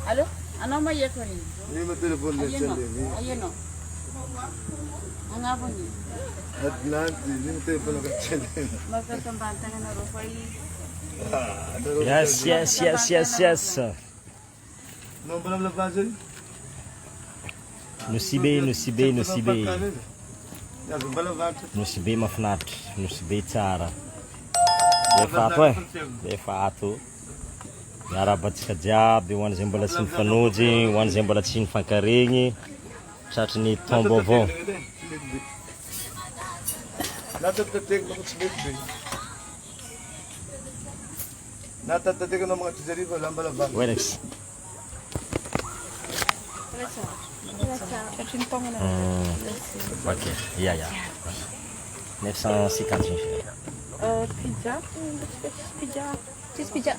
Alo? Ano may yakari? Hindi mo telefon na siya din. Ayun o. Ang abon niyo. At lahat, hindi mo telefon na siya din. Magkatambanta nga na Rufay. Yes. Não vamos levar isso. Nusibe. Já vou levar. Nusibe mahafinaritra, nusibe tsara. De fato. Miarabantsika jiaby ho an'izay mbola tsy mifanojo, ho an'izay mbola tsy nifankaregny, tratry ny tombo avao. Natatateka ng mga tsarifa, lamba laban. Wenex. Ok, yeah. 950 Pizza. Cheese pizza.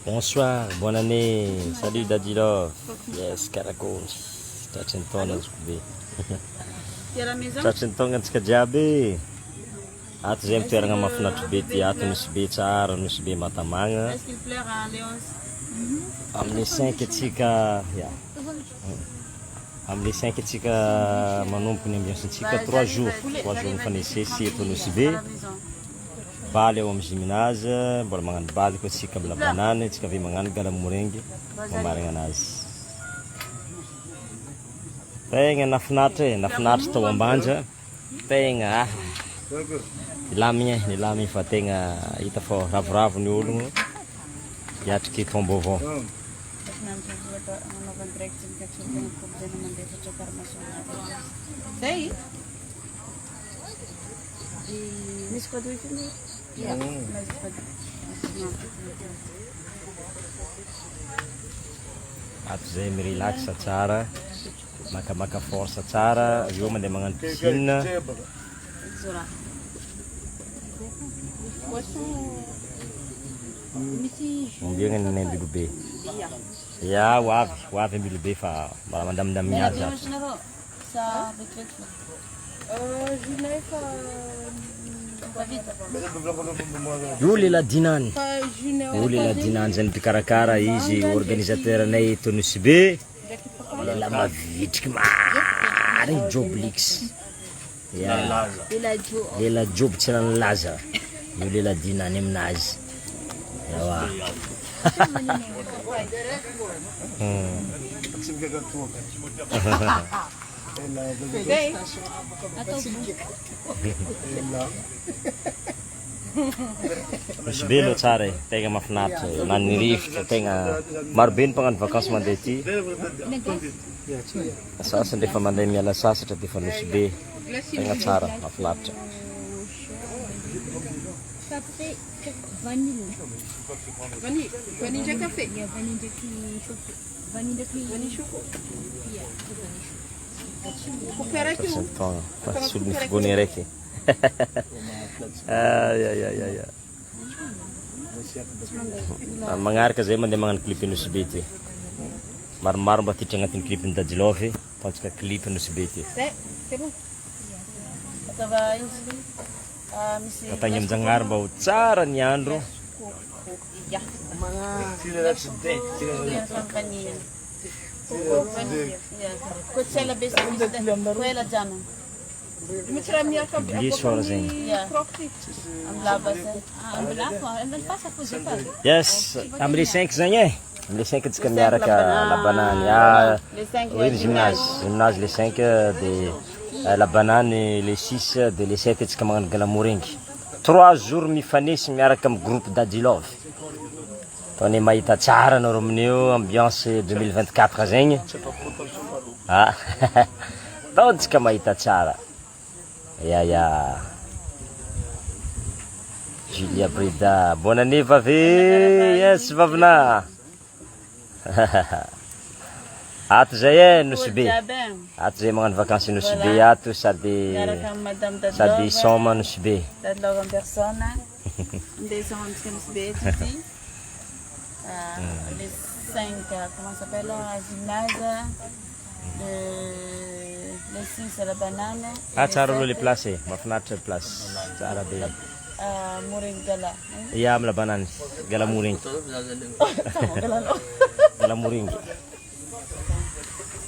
Bonsoir, bonne année. Salut Daddy Love. Yes, caracol. Tratry ny taogna antsika jiaby. Ato zay mitoeragna mahafinaritra be ty ato, misy be tsara, misy be matamagna. Amin'ny 5 atsika, amin'ny 5 atsika manomboka ny ambiansintsika 3 jours mifanesesy eto nosy be. Baly ao amin'ny gymnase, mbola magnano baly koa atsika mbola banane, atsika ave magnano galamorengy, mamarigna anazy. Tegna nafinaritra tao ambanja, tegna nilamigny fa tegna hita fa ravoravo ny ologno hiatriky tombo avao. Ato zay mirelaxa tsara, makamaka force tsara, eo mandeha magnano piscine. Mbiagna ny Ambilobe. Ya, ho avy Ambilobe fa mbola mandamindamigny azy ato. Io lela dinany zany mpikarakara izy organisateur anay eto Nosy Be. Lela mavitriky marigny Joblix. Lela job tsy nanalaza. Io lela dinany aminazy. Yawa. Nosy Be lo tsara e, tegna mahafinaritra, nanirivotra, tegna marobe ny mpagnano vakansy mandeha ty. Sasany rehefa mandeha miala sasatra dia fa Nosy Be, tegna tsara, mahafinaritra. Vanille café. Vanille choco. Solo mifigony raiky. Magnaraka zay mandeha magnano clip Nosy Be ty. Maromaro mba titry agnatin'ny clip ny Daddy Love, ataontsika clip Nosy Be ty. Katagny amin'Janahary mba ho tsara ny andro. Bliso zegny. Yes, amin'ny 5 zegny e. Amin'ny 5 antsika miaraka la banane. Oui, le gymnase les 5 de la banane les 6 de les 7 antsika magnano galamorengy. 3 jours mifanesy miaraka amin'ny groupe Daddy Love. Tony mahita tsara anao amin'io ambiance 2024 zegny. ataontsika mahita tsara. Ya. Julia Brida, bonne année vavy. Yes vavina. Ato zay Nosy Be. Ato zay magnano vacances Nosy Be ato sady soma Nosy Be. Dalawang persona. Hindi isang Nosy Be ici. Les 5, comment ça s'appelle, à gymnase. Les 6 à la banane. Tsara aloha le place mahafinaritra place tsara be. Moringala. Ia amla banane gala moringy. Gala moringy.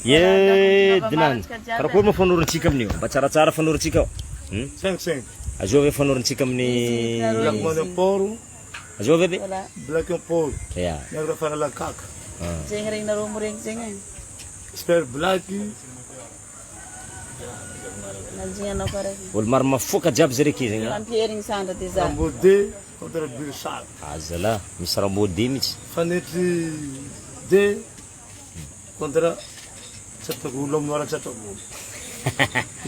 Ye dinany. Karakory moa fanorintsika amin'io? Mba tsaratsara fanorintsika ao. 5-5. Azo ave fanorintsika amin'ny Black Monoporo, azo ave be? Black Monoporo. Ya. Negra Fanala Kaka. Zeng ring na moring zeng. Spare Black. Nandiyan ako rin. Olo maro mafoka jiaby zay reky zegny. Lampiering sandra des arts. Rambode contre Birsal. Azala, misy rambody mitsy. Fanetry D contre Chatagolo, Mora Chatagolo.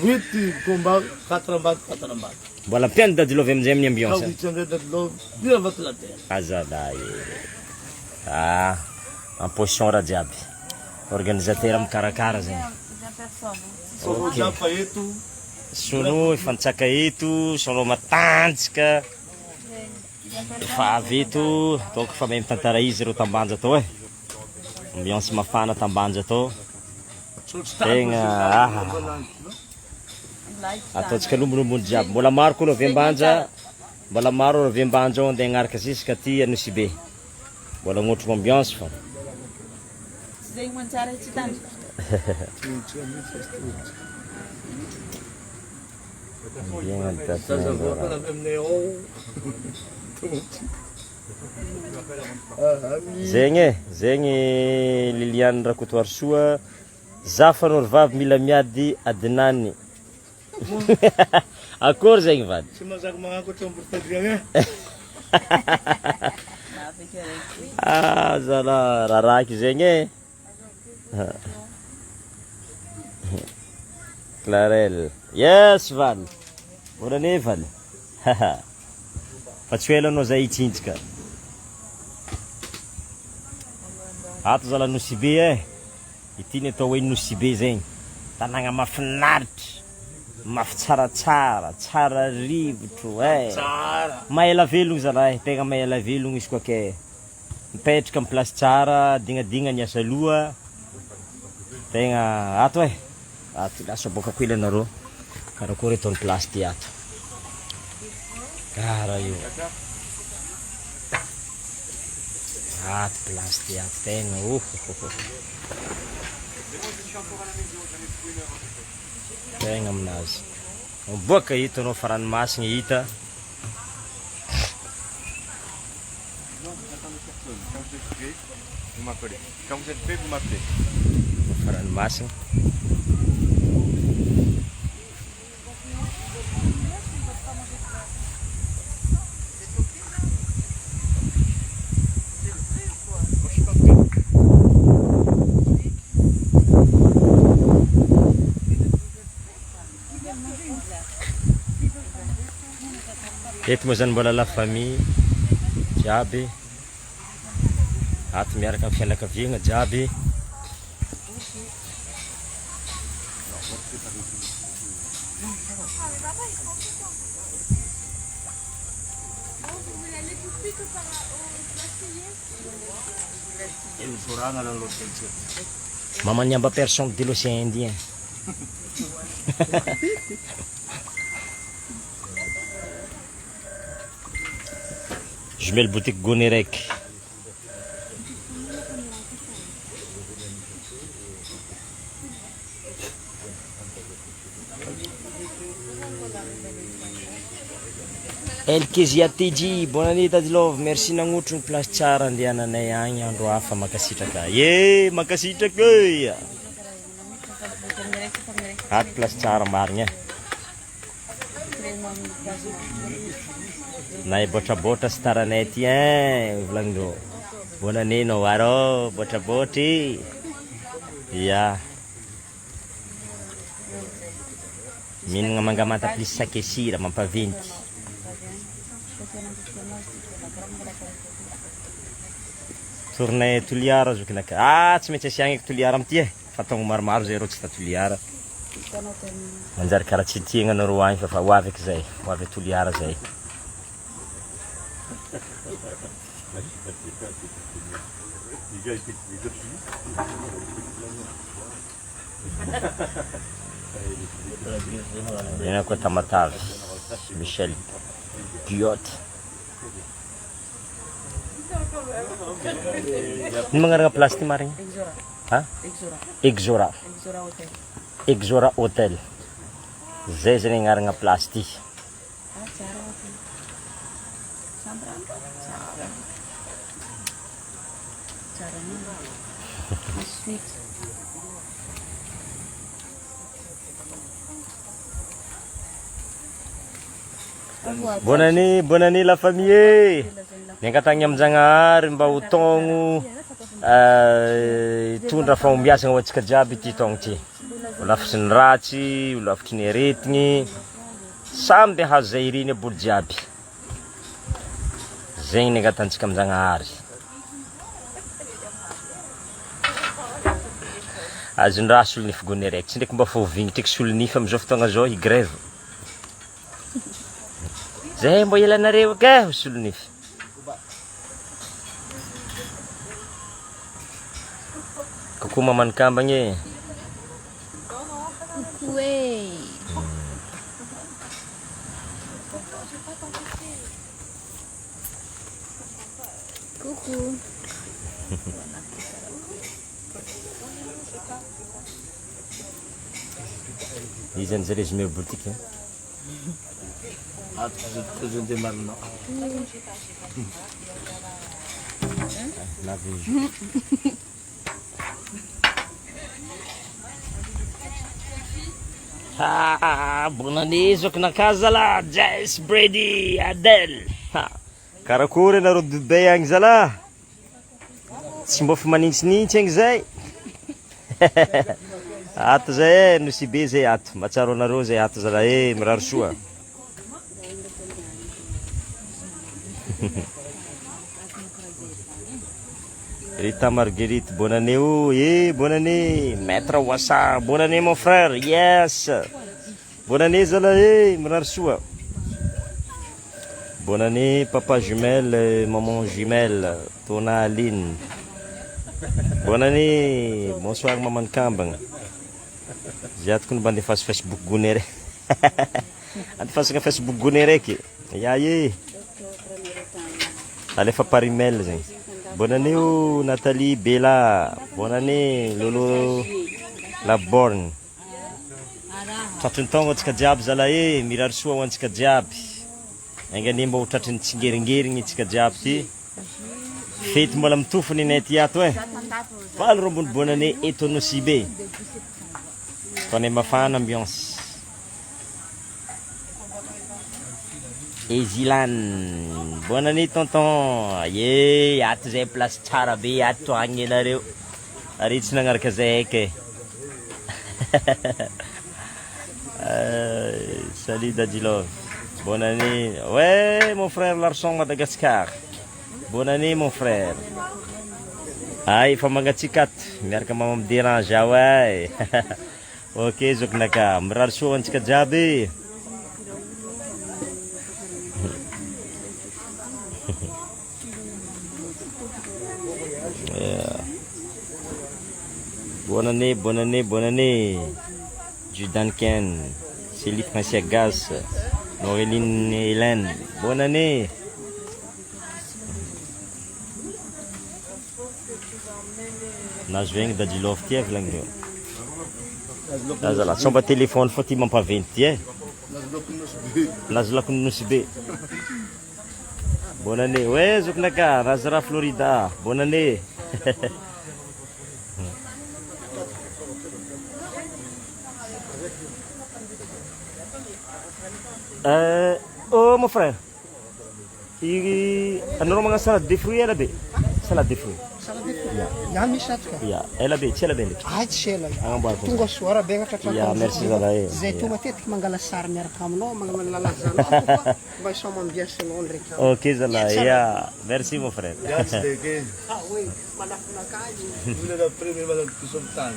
8 combat, 4 ambate, 4 ambate. Mbola mpiany dadilovy amin'izay amin'ny ambiance. 800 dadlo, bien votre la terre. Azala en position raha jiaby. Organisateur mikarakara zegny. Solo japa eto. Sono ifantsaka eto, sono matanjaka. Efa avy eto, ataoko fa mahay mitantara izy reo tambanja atao ambiance mafana tambanja atao. Tegna ataontsika lombolomboly jiaby. Mbola maro koa avy ambanja. Mbola maro avy ambanja ao andeha agnaraka ziska aty Nosy Be. Mbola agnotriko ambiance fa. Zeng man tsara tsy tanjo. Zegny Liliane Rakotoary soa. Zafanao vavy mila miady adinany. Akory zegny vady? Tsy mazaka magnakotry amborifadriagna. Zala raraky zegny Clarel. Yes Val. Bonne année Val. Fa tsy ela anao zay hitsinjika. Ato zala Nosy Be ity ny atao hoe Nosy Be zegny. Tanàgna mahafinaritra. Mafy tsaratsara, tsara rivotro Tsara. Maela velogno zala tegna maela velogno izy koa ke mipetraka amin'ny place tsara, dignadigna ny asa loha. Tegna ato ato lasa boka koa ilanareo. Karakory eto ny place ty ato. Kara io. Ato place ty ato tegna tegna aminazy. Miboaka hita anao fa ranomasina hita. Quand vous êtes prêt, vous m'appelez. Fa ranomasina. Eto moa zany mbola la famille jiaby. Ato miaraka amin'ny fianakaviagna jiaby. Maman niamba personne de l'océan Indien. Jumelle boutique Gonerek. Elkezia TG, bonne année Tadilov, merci nagnotro ny place tsara andehananay agny andro hafa makasitraka. Ye, makasitraka ey. Ato place tsara marigny na botrabotra sy taranay ty volagninao. Bonne année no waro, botrabotry. Ya. Mihinagna mangamanta plus sake sira mampaventy. Tournée toliara azo kinaka. Tsy maintsy asiagna toliara amty fa tongno maromaro zay rô tsy ta toliara. Manjary karaha tsy tiagna anareo agny fa ho avy eky zay, ho avy toliara zay. Ina koa Tamatavy, Michel Guyotte. Ino magnarana place ty marigny? Ha? Exora. Hotel. Exora Hotel. Zay zany agnarana place ty. Tsara hotel. Tsara ny suite. Bonne année la famille. Niankatagny amin'Jagnahary mba ho togno hitondra fahombiazana ho antsika jiaby ty taogno ty. Ho lafitry ny ratsy, ho lafitry ny aretigny, samby hazo zay ireny aboly jiaby. Zegny niankatantsika amin'Jagnahary. Azondraha solonify gony araiky, tsy ndraiky mba fovignitra eky solonify amizao fotoagna zao higrève. Zay mbo elanareo ke solonify. Coucou maman Kambagny. Coucou eh. Coucou. Izy zany zay résumé boutique. Je démarre non. Bonne année zokinaka zala, Jess, Brady, Adele. Karakory anareo Dubai agny zala? Tsy mba fa manintsinintsy agny zay. Ato zay nosy be zay ato, matsaro anareo zay ato zala mirary soa. Rita Marguerite, bonne année oh, bonne année. Maître Wassa, bonne année mon frère, yes. Bonne année zala mirary soa. Bonne année papa jumelle, maman jumelle, Tona Aline. Bonne année, bonsoir maman Kambagna. Ziatoko no mba andefasy Facebook gony raiky. Andefasagna Facebook gony raiky. Ya alefa par email zegny. Bonne année oh, Nathalie Bella. Bonne année Lolo Laborne. Tratrin'ny taogno antsika jiaby zala mirary soa ho antsika jiaby. Engany mba ho tratrin'ny tsingeringerigny antsika jiaby ty. Fety mbola mitofony nay ty ato Valo rombony bonne année eto Nosibé. Tony mafana ambiance. Ezilan, bonne année tonton. Ato zay place tsara be ato agny anareo. Ary tsy nagnaraka zay eky. Salut Dadilov. Bonne année. Ouais, mon frère Larson Madagascar. Bonne année mon frère. Ay, fa mangatsikat. Miaraka mama dérange ouais. Ok, zokinaka. Mirary soa antsika jiaby. Bonne année, bonne année, bonne année. Judan Ken, Célie Francia Gas, Noréline Hélène, bonne année. Nazveng Dadilov ty volagnineo. Azala, somba telefone fa ty mampaventy ty Nazolako Nosibé. Bonne année. Ouais, zokinaka, Razara Florida. Bonne année. Oh mon frère. Anareo magna salade de fruits ela be? Salade de fruits. Ya misy atsika. Ya, ela be, tsy ela be ndraiky. Ay tsy ela. Agnamboarako. Tonga soara be ka Ya, merci zalahy. Zay to matetiky mangala sary miaraka aminao magnamalaza anao mba iso mambiasa anao ndraiky. Ok zalahy, ya, merci mon frère. Yan, steke. Ah oui, malafilakazy. Wala na premium malang piso ng tan.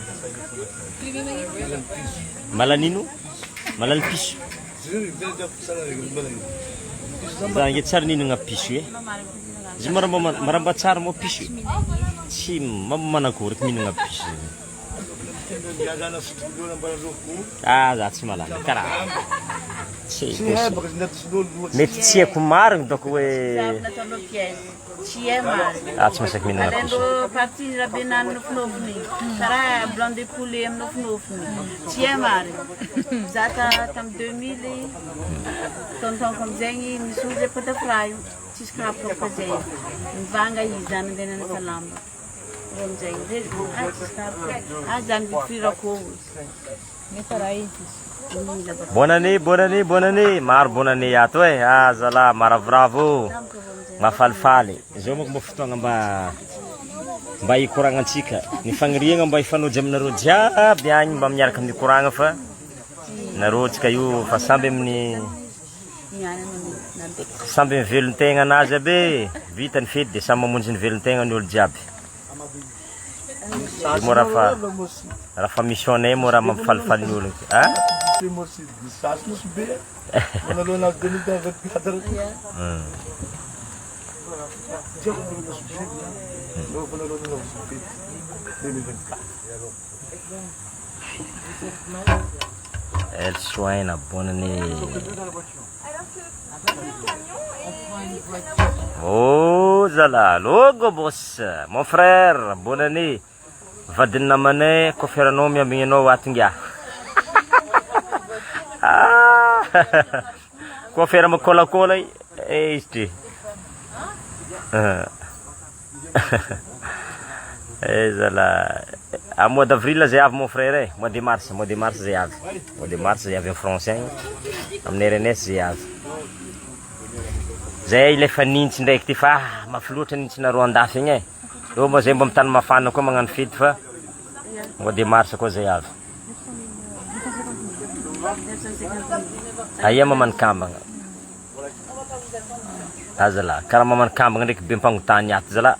Malanino? Malal piso. Siguro, hindi sana rin balay. Za nge tsara ninagna piso e. Izy maramba tsara mo piso. Tsy manakory minagna piso. Yada na studio ng Barroco. Ah, za tsy malala karaha. Tsy Si Heba kasi natin sunod. mety tsy haiko marigny doko hoe nataonao piège. Tsy hay marina. tsy masaky minagna piso. Alendo parti rabenany nofinofiny. Karaha blanc de poulet amin'ny nofinofiny. Tsy hay marina. Za tamin'ny 2000 taontaonko amizegny nisy olo zay potafraio. Tsisy karapaka zay. Mivanga izy zany andeha nanasa lamba. Ro amizay tsisy karapaka. Zany firako. Nefa raha izy. Bonne année, bonne année, bonne année. Maro bonne année ato e. Ah zala maravoravo. Mafalifaly. Zao manko mba fotoagna mba hikoragnatsika. Ny fagniriagna mba hifanojy aminareo jiaby agny mba miaraka amin'ny koragna fa nareo tsika io fa samby amin'ny samby mivelon-tegna anazy abe. Vita ny fety dia samy mamonjy ny velon-tegna ny olo jiaby. Mo raha missionné mo raha mampifalifaly ny olo. Ah? Mosi disas mo si Bea. Manalo na ganito ang gatgadar. Diyan ko na si Bea. No, panalo na si Bea. Delivery ka. El Suena, bonne année. Oh, zala, logo boss. Mon frère, bonne année. Vadiny namanay, koferanao miambigninao atingia. Ah, kofera makolakola izy ty. Zala. À mois d'avril zay avy mon frère, mois de mars zay avy. Mois de mars zay avy en français. Amin'ny RNS zay avy. Zay lefa nintsy ndraiky ty fa mafiloatra nintsy nareo andafy igny e. Io moa zay mba mitany mafana koa magnano fety fa mois de mars koa zay avy. Aia mamany kambagna. Azala, karaha mamany kambagna ndraiky be mpagnotany ato zala.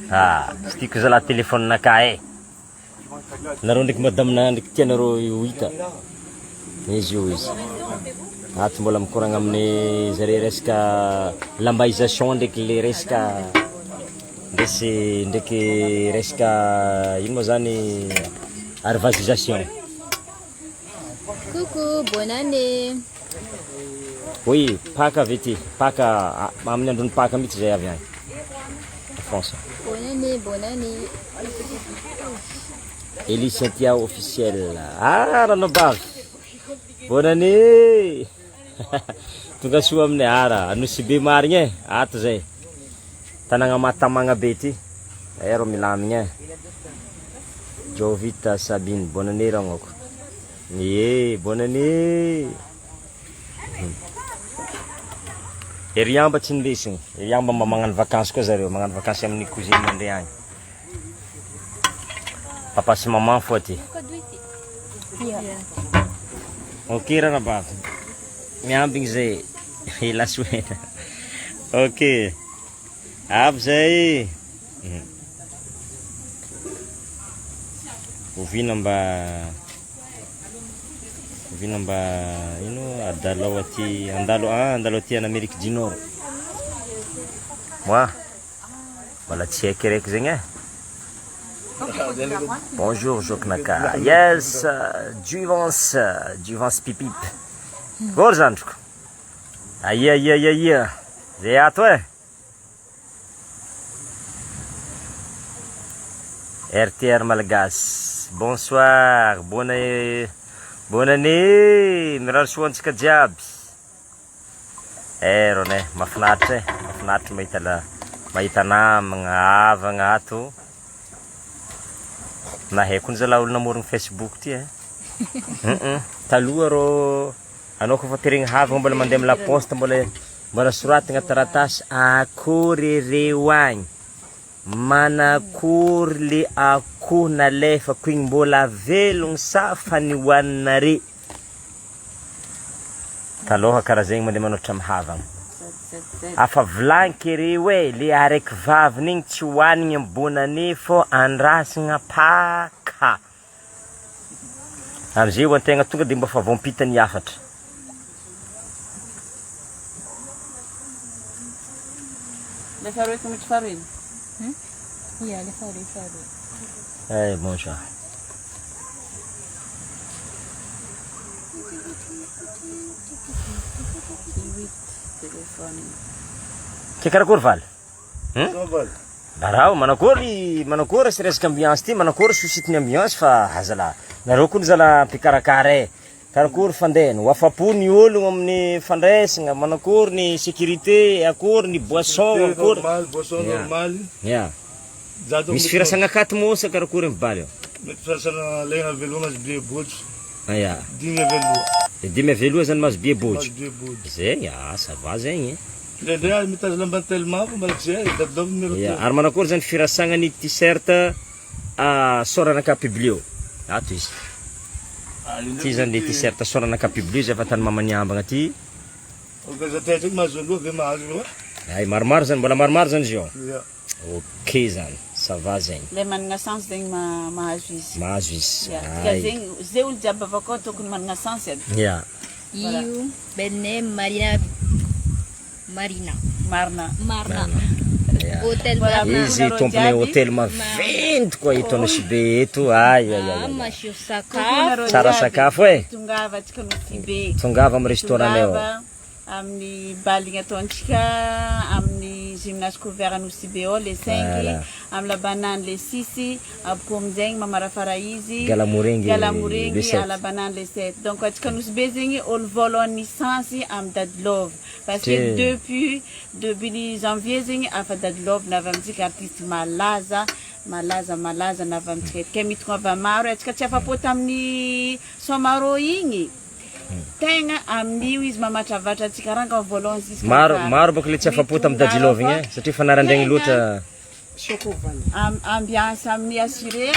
Ah, tsy tiako zala téléphone naka e. Nareo ndraiky madamina ndraiky tianareo hita. Izy io izy. Ato mbola mikoragna amin'ny zare resaka lambaisation ndraiky le resaka ndraiky resaka ino moa zany arvasisation. Coucou, bonne année. Oui, Pâques avy ety. Pâques amin'ny andron'ny Pâques mihitsy zay avy agny. France. Bonne année, bonne année. Elie Cynthia officiel. Ah, ranobavy. Bonne année. Tonga soa amin'ny ara. Anosy be marigny e. Ato zay. Tanagna matamagna be ty. Ero milamigny e. Jovita Sabine, bonne année ragnoko. Ie, bonne année. Ery amba tsy ndesigny. Ery amba mba magnano vacances koa zareo. Magnano vacances amin'ny cousine mandeha agny. Papa sy maman fo aty. Ok ranabavy. Miambigny zay. La Suena. Ok. Avy zay. Ovina mba ino andalao aty andalo aty en Amérique du Nord. Moi mbola tsy haiko raiky zegny e. Bonjour Joknaka. Yes, Juvance Pipip. Gory zandriko. Aia. Zay ato e. RTR Malagasy. Bonsoir, bonne année. Miraro soantsika jiaby. Rone, mahafinaritra e. Mahafinaritra mahita namagna, havagna ato. Nahaiko ny zala olo namorogny Facebook ty e. Taloha rô anao koa fa terigny havagna mbola mandeha amin'ny laposte mbola soratagna taratasy akory reo agny. manakory le akoho nalefako igny mbola velogno sa fa nihoaninare taloha karaha zegny mandeha manoatra mihavagna afa vilanky re hoe le araiky vaviny igny tsy hoanigny ambonane fô andrasagna paka amizay ho antegna tonga de mba fa voampita ny afatra Le faroiko mity faroiny. Ia, le faroy. bon ça Telefony. ke karakory valy Zavaly. barao manakory sy resaka ambiance ty manakory sositiny ambiance fa azala nareo koa zala mpikarakara karakory fandehana ho afapo ny ologno amin'ny fandraisagna manakory ny sécurité akory ny boisson akory Normal, boisson normal. ya Zato misy firasagna akaty mosa karakory mibaly ao mety firasana legna velona azy bie botso. aya Dimy veloa. dimy veloa zany mazo bie bojy Azy bie botso. zegny ça va zegny Ndraindray mitazy lamba tellement fa malaky zay dadilova numéro ya 2. ary manakory zany firasagna ny t-shirt soranaka biblio ato izy ty zany le t-shirt soranaka biblio zay efa tany mamaniambagna ty Organisateur mahazo aloha ve mahazo loha. ay maromaro zany mbola maromaro zany izy ao Ya. ok zany ça va zegny Le managna sens zegny mahazo izy. mahazo izy Ya, tika zegny zay olo jiaby avy akao tokony managna sens edy. ya Io, belle Marina. Marina. Hôtel Voilà. Marina. izy tompony hôtel maventy koa eto anosibe eto ay Masio sakafo. tsara sakafo e Tongava atsika Nosibe. tongava amin'ny restaurant ao Tongava amin'ny baligny ataontsika amin'ny gymnase couvert Nosibe ao le 5, Voilà. amin'ny la banane le 6, aboko amin'izegny mamarafara izy. Galamorengy le Galamorengy 7. à la banane le 7. Donc atsika Nosibe zegny olo voalohany lisansy amin'ny Dadilove. Parce que Tiens. depuis ny janvier zegny afa Dadilove navy amintsika artiste malaza navy amintsika eto. Ke mitongava maro atsika tsy afapo tamin'ny somaro igny. Tegna amin'io izy mamatravatra atsika ranga voalohany ziska maro bako le tsy afapo tamin'ny Dadilove igny e satria fanarandregny loatra ambiance amin'ny assuré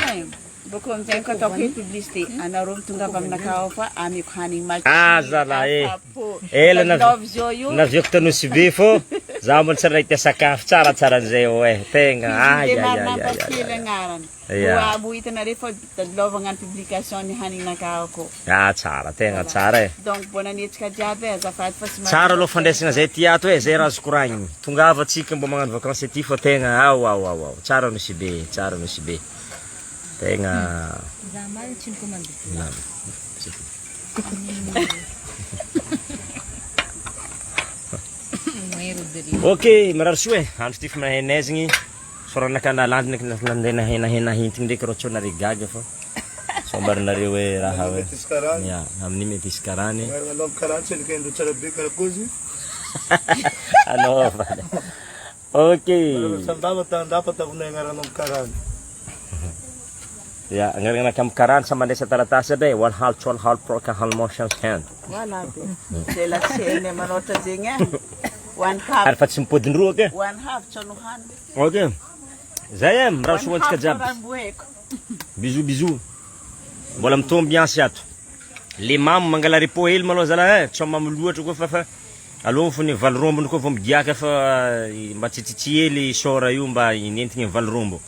boko amin'izay ko ataoko hoe publicité anareo mitongava aminakao ao fa ameko hanigny matsiro zala afapo. ela Dadilove zao io naviako tanosibe fô za mbola tsara nahita sakafo tsaratsara'zay ao e tegna ay de marinampakely agnarany Ya. bo hitanareo fa Dadilove agnano publication ny hanignakao ko tsara tegna tsara e donc bonane atsika jiaby azafady fa sy tsara aloha fandraisagna zay ty ato e zay raha azo koragniny tongava atsika mba magnano vakansy ty fa tegna ao tsara nosibe tegna Zaman tsy nikomande. ok marary soa e andro ty fa mahenaizigny soranaka nalandiny nandeha hintigny ndraiky rô tsao nare gaga fa sombarinareo hoe raha hoe Mety izy karany. ya amin'ny mety isy karany Marina lomba karany tsy nikendro tsara be karakozy. anaova ok Sandava tandapa tavunay ngaranong karany. ya agnaranaka amin'ny karany sa mandesa taratasy aby e walhalo proka halmotion hand voilà de la chaîne manotra zegny one half ary fa tsy mipodiny roa ke one half tsano hany ok zay e mirao soa antsika jiaby boeko bisou mbola mitombo ambiance ato le mamo mangala repo hely maloha zala e tsy mamy loatra koa fa aloha fo ny valorombony koa vao migiaka fa mba tsitsitsi hely sora io mba inentigny valorombo